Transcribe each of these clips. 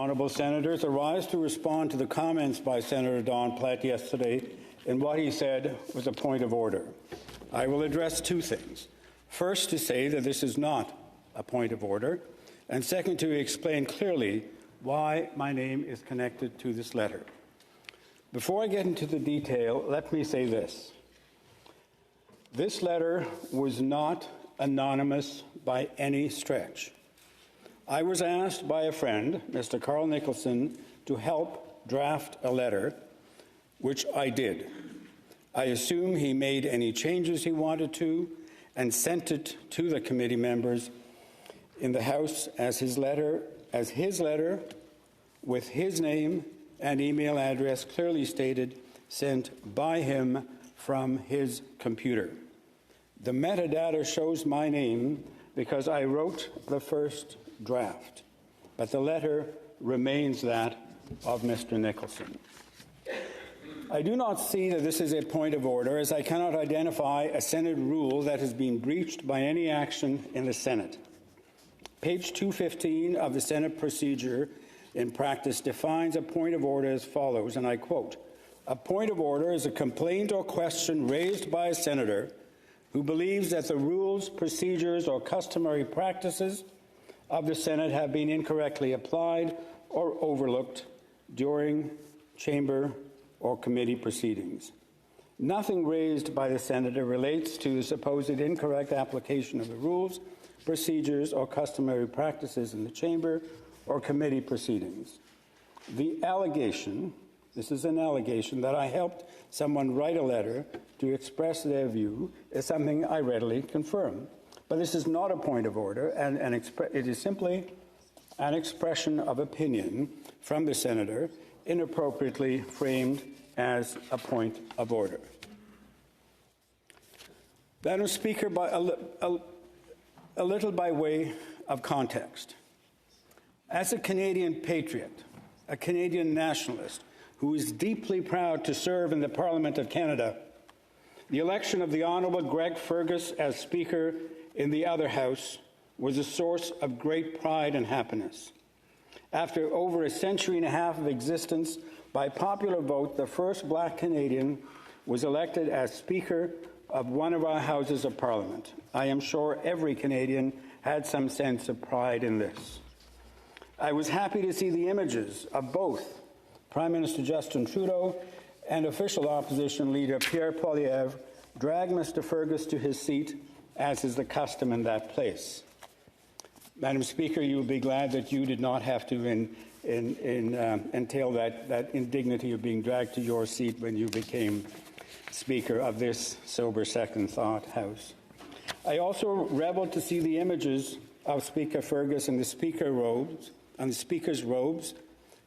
Honourable Senators, I rise to respond to the comments by Senator Don Plett yesterday in what he said was a point of order. I will address two things. First, to say that this is not a point of order, and second, to explain clearly why my name is connected to this letter. Before I get into the detail, let me say this. This letter was not anonymous by any stretch. I was asked by a friend, Mr. Carl Nicholson, to help draft a letter, which I did. I assume he made any changes he wanted to and sent it to the committee members in the House as his letter with his name and email address clearly stated, sent by him from his computer. The metadata shows my name because I wrote the first draft, but the letter remains that of Mr. Nicholson. I do not see that this is a point of order, as I cannot identify a Senate rule that has been breached by any action in the Senate. Page 215 of the Senate procedure in practice defines a point of order as follows, and I quote, "A point of order is a complaint or question raised by a senator who believes that the rules, procedures, or customary practices of the Senate have been incorrectly applied or overlooked during chamber or committee proceedings. Nothing raised by the senator relates to the supposed incorrect application of the rules, procedures, or customary practices in the chamber or committee proceedings. The allegation, this is an allegation, that I helped someone write a letter to express their view is something I readily confirm. But this is not a point of order, and it is simply an expression of opinion from the senator, inappropriately framed as a point of order. Madam Speaker, a little by way of context. As a Canadian patriot, a Canadian nationalist who is deeply proud to serve in the Parliament of Canada, the election of the Honourable Greg Fergus as Speaker in the other House was a source of great pride and happiness. After over a century and a half of existence, by popular vote, the first Black Canadian was elected as Speaker of one of our Houses of Parliament. I am sure every Canadian had some sense of pride in this. I was happy to see the images of both Prime Minister Justin Trudeau and official opposition leader Pierre Poilievre drag Mr. Fergus to his seat, as is the custom in that place. Madam Speaker, you will be glad that you did not have to entail that indignity of being dragged to your seat when you became Speaker of this sober second thought House. I also reveled to see the images of Speaker Fergus in the Speaker's robes,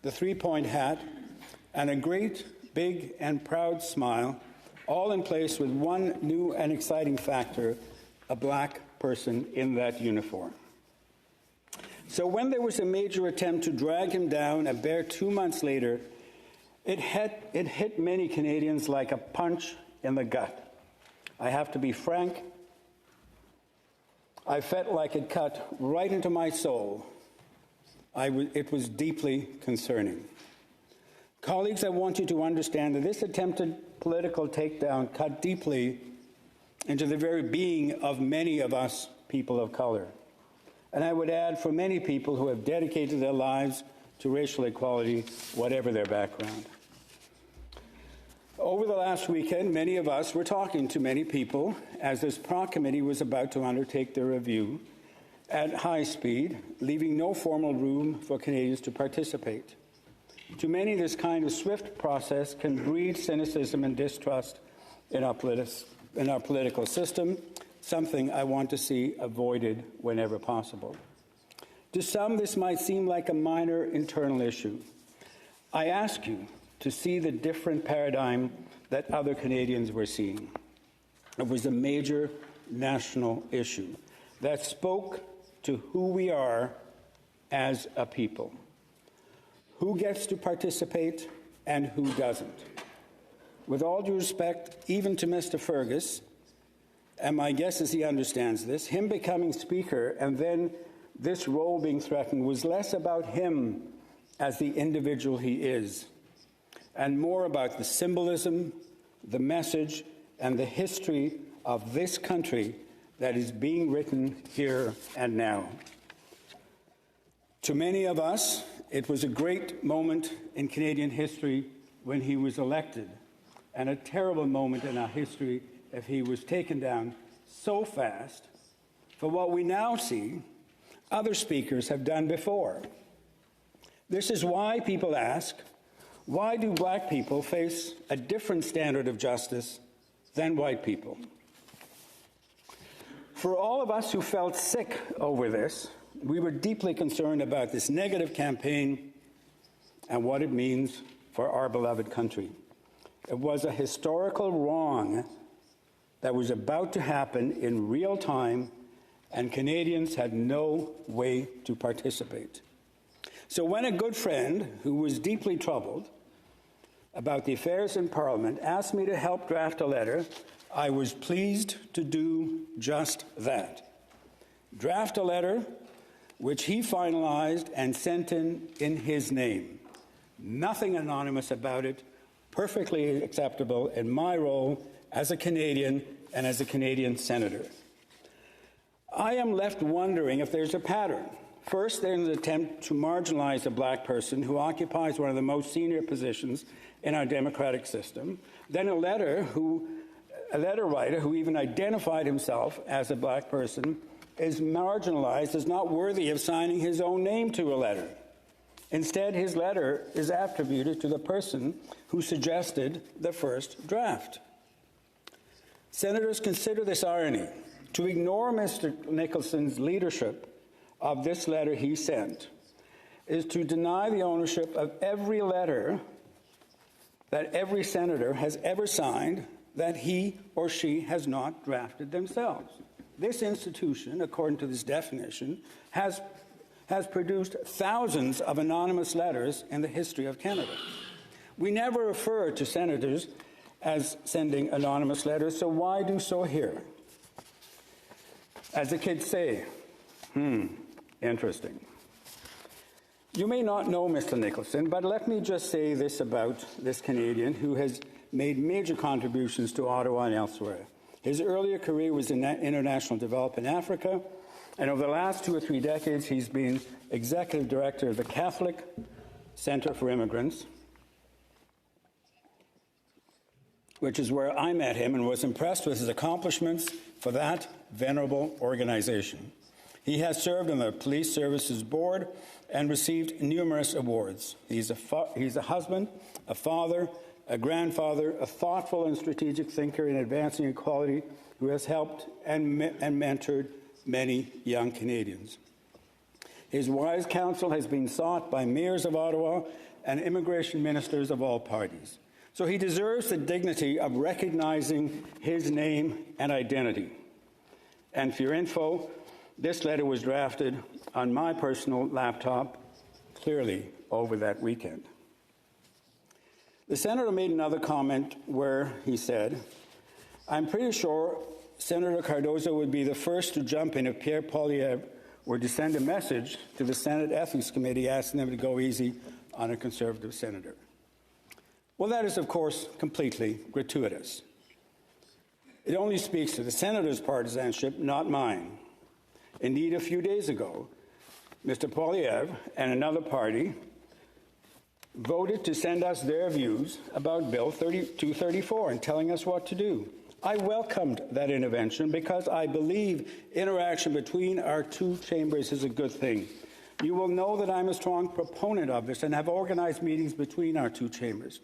the three-point hat, and a great, big, and proud smile, all in place with one new and exciting factor, a Black person in that uniform. So when there was a major attempt to drag him down a bare 2 months later, it hit many Canadians like a punch in the gut. I have to be frank, I felt like it cut right into my soul. It was deeply concerning. Colleagues, I want you to understand that this attempted political takedown cut deeply into the very being of many of us people of color. And I would add, for many people who have dedicated their lives to racial equality, whatever their background. Over the last weekend, many of us were talking to many people as this PROC committee was about to undertake their review at high speed, leaving no formal room for Canadians to participate. To many, this kind of swift process can breed cynicism and distrust in our political system, something I want to see avoided whenever possible. To some, this might seem like a minor internal issue. I ask you to see the different paradigm that other Canadians were seeing. It was a major national issue that spoke to who we are as a people. Who gets to participate and who doesn't. With all due respect, even to Mr. Fergus, and my guess is he understands this, him becoming Speaker and then this role being threatened was less about him as the individual he is, and more about the symbolism, the message, and the history of this country that is being written here and now. To many of us, it was a great moment in Canadian history when he was elected, and a terrible moment in our history if he was taken down so fast for what we now see other speakers have done before. This is why people ask, why do black people face a different standard of justice than white people? For all of us who felt sick over this, we were deeply concerned about this negative campaign and what it means for our beloved country. It was a historical wrong that was about to happen in real time, and Canadians had no way to participate. So when a good friend who was deeply troubled about the affairs in Parliament asked me to help draft a letter, I was pleased to do just that. Draft a letter which he finalized and sent in his name. Nothing anonymous about it, perfectly acceptable in my role as a Canadian and as a Canadian senator. I am left wondering if there's a pattern. First, there's an attempt to marginalize a black person who occupies one of the most senior positions in our democratic system. Then a letter writer who even identified himself as a black person is marginalized, is not worthy of signing his own name to a letter. Instead, his letter is attributed to the person who suggested the first draft. Senators, consider this irony. To ignore Mr. Nicholson's leadership of this letter he sent is to deny the ownership of every letter that every senator has ever signed that he or she has not drafted themselves. This institution, according to this definition, has produced thousands of anonymous letters in the history of Canada. We never refer to senators as sending anonymous letters, so why do so here? As the kids say, interesting. You may not know Mr. Nicholson, but let me just say this about this Canadian who has made major contributions to Ottawa and elsewhere. His earlier career was in international development in Africa, and over the last 2 or 3 decades, he's been executive director of the Catholic Centre for Immigrants, which is where I met him and was impressed with his accomplishments for that venerable organization. He has served on the Police Services Board and received numerous awards. He's a husband, a father, a grandfather, a thoughtful and strategic thinker in advancing equality who has helped and mentored many young Canadians. His wise counsel has been sought by mayors of Ottawa and immigration ministers of all parties. So he deserves the dignity of recognizing his name and identity. And for your info, this letter was drafted on my personal laptop, clearly over that weekend. The senator made another comment where he said, I'm pretty sure Senator Cardozo would be the first to jump in if Pierre Poilievre were to send a message to the Senate Ethics Committee asking them to go easy on a Conservative senator. Well, that is, of course, completely gratuitous. It only speaks to the senator's partisanship, not mine. Indeed, a few days ago, Mr. Poilievre and another party voted to send us their views about Bill 234 and telling us what to do. I welcomed that intervention because I believe interaction between our two chambers is a good thing. You will know that I'm a strong proponent of this and have organized meetings between our two chambers.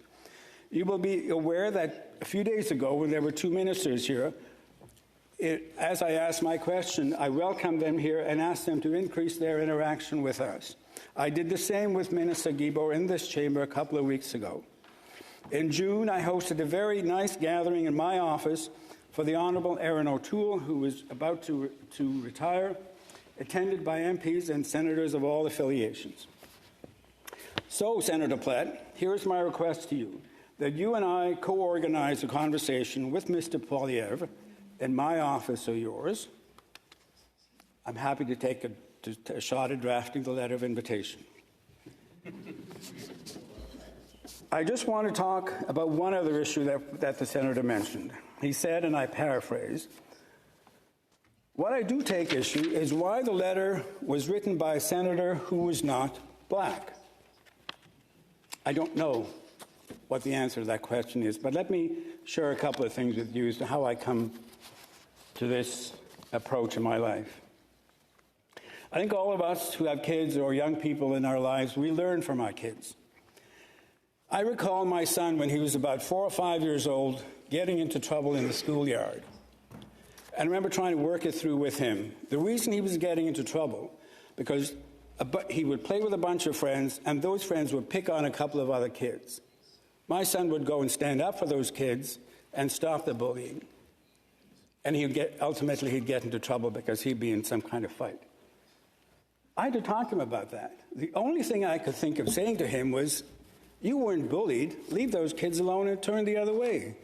You will be aware that a few days ago, when there were 2 ministers here, as I asked my question, I welcomed them here and asked them to increase their interaction with us. I did the same with Minister Guilbeault in this chamber a couple of weeks ago. In June, I hosted a very nice gathering in my office for the Honourable Erin O'Toole, who was about to retire, attended by MPs and senators of all affiliations. So, Senator Plett, here's my request to you, that you and I co-organize a conversation with Mr. Poilievre in my office or yours. I'm happy to take a shot at drafting the letter of invitation. I just want to talk about one other issue that the senator mentioned. He said, and I paraphrase, "What I do take issue is why the letter was written by a senator who was not black." I don't know what the answer to that question is, but let me share a couple of things with you as to how I come to this approach in my life. I think all of us who have kids or young people in our lives, we learn from our kids. I recall my son, when he was about 4 or 5 years old, getting into trouble in the schoolyard. And I remember trying to work it through with him. The reason he was getting into trouble, because he would play with a bunch of friends, and those friends would pick on a couple of other kids. My son would go and stand up for those kids and stop the bullying. And ultimately he'd get into trouble because he'd be in some kind of fight. I had to talk to him about that. The only thing I could think of saying to him was, "You weren't bullied. Leave those kids alone and turn the other way."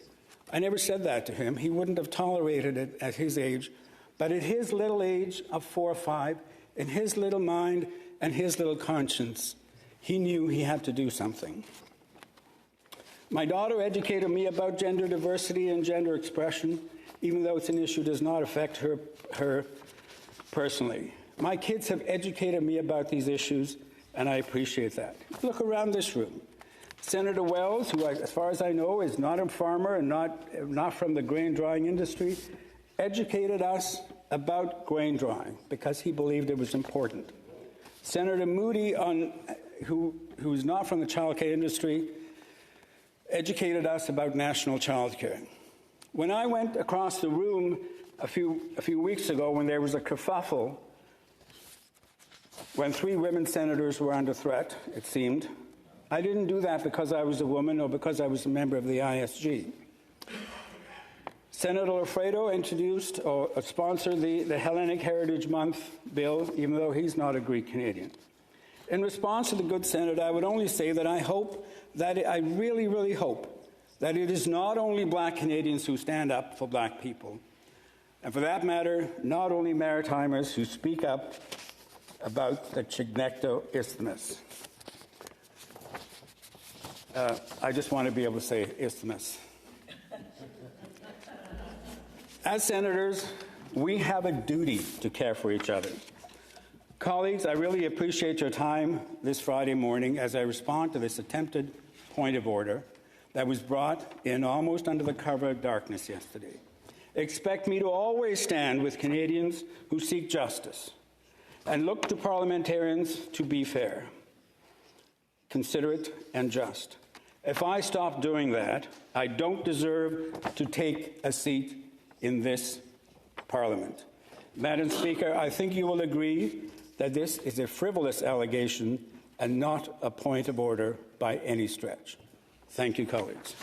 I never said that to him. He wouldn't have tolerated it at his age. But at his little age of 4 or 5, in his little mind and his little conscience, he knew he had to do something. My daughter educated me about gender diversity and gender expression, even though it's an issue that does not affect her personally. My kids have educated me about these issues, and I appreciate that. Look around this room. Senator Wells, who, as far as I know, is not a farmer and not from the grain drying industry, educated us about grain drying because he believed it was important. Senator Moody, who's not from the child care industry, educated us about national child care. When I went across the room a few weeks ago, when there was a kerfuffle, when 3 women senators were under threat, it seemed, I didn't do that because I was a woman or because I was a member of the ISG. Senator Alfredo introduced or sponsored the Hellenic Heritage Month bill, even though he's not a Greek Canadian. In response to the good senator, I would only say that I really, really hope that it is not only black Canadians who stand up for black people, and for that matter, not only Maritimers who speak up about the Chignecto Isthmus. I just want to be able to say isthmus. As senators, we have a duty to care for each other. Colleagues, I really appreciate your time this Friday morning as I respond to this attempted point of order that was brought in almost under the cover of darkness yesterday. Expect me to always stand with Canadians who seek justice and look to parliamentarians to be fair, considerate, and just. If I stop doing that, I don't deserve to take a seat in this Parliament. Madam Speaker, I think you will agree that this is a frivolous allegation and not a point of order by any stretch. Thank you, colleagues.